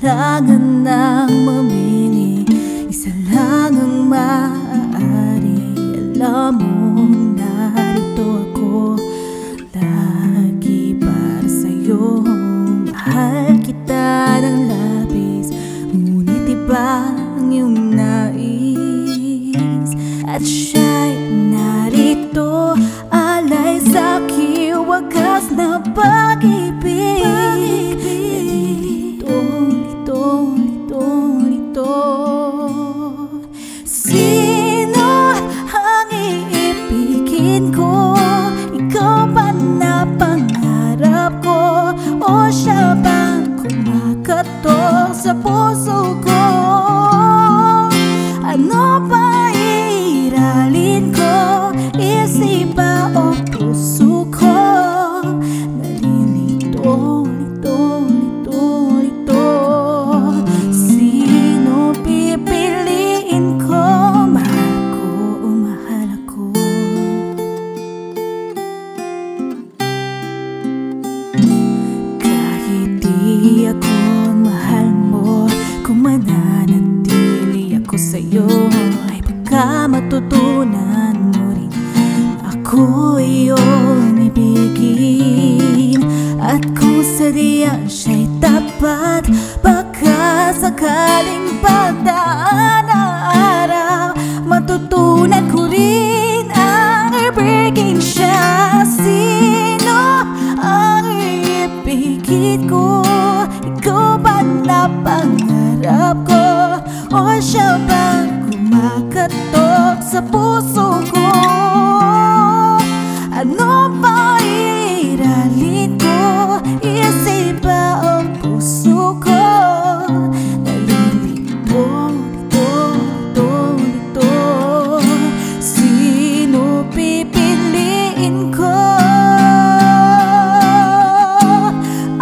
kailangan nang mamili. Isa lang ang maaari. Alam mong narito ako lagi para sa'yo. Mahal kita ng labis, ngunit iba ang iyong nais. At siya'y narito, alay sa aking wagas na pag-ibig. Lito. Sino ang iibigin ko? Ikaw ba na pangarap ko? O siya bang kumakatok sa puso ko? Ano ba iralin ko? Isip ba o puso ko? Nalilito. Sino pipiliin ko? Mahal ko o mahal ako? Kahit di ako mahal mo, kung mananatili ako sa'yo, ay baka matutunan mo rin ako iyong ibigin. At kung sadyang siya'y tapat, baka sakaling pagdaan ang araw, matutunan ko rin ang ibigin siya. Sino ang iibigin ko? Ikaw ba na pangarap ko? O siya bang kumakatok sa puso ko? Ano ba iralin ko? Isip ba ang puso ko? Nalilito. Sino pipiliin ko?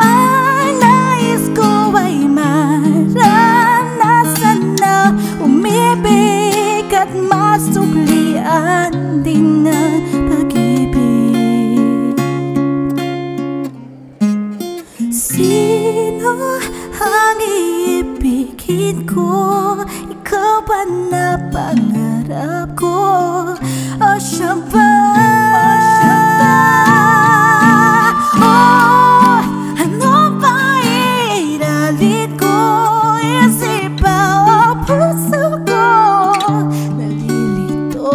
Ang nais ko ay maranasan na umibig at masuklian din ng pag-ibig. Sino ang iibigin ko? Ikaw ba na pangarap ko? O siya ba? Oh, ano ba iralin ko? Isip ba o puso ko? Nalilito.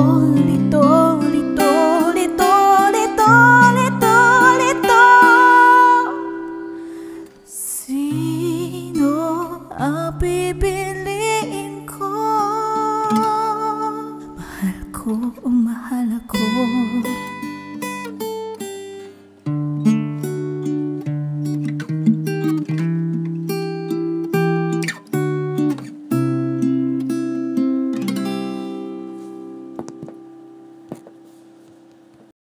Sino ang pipili?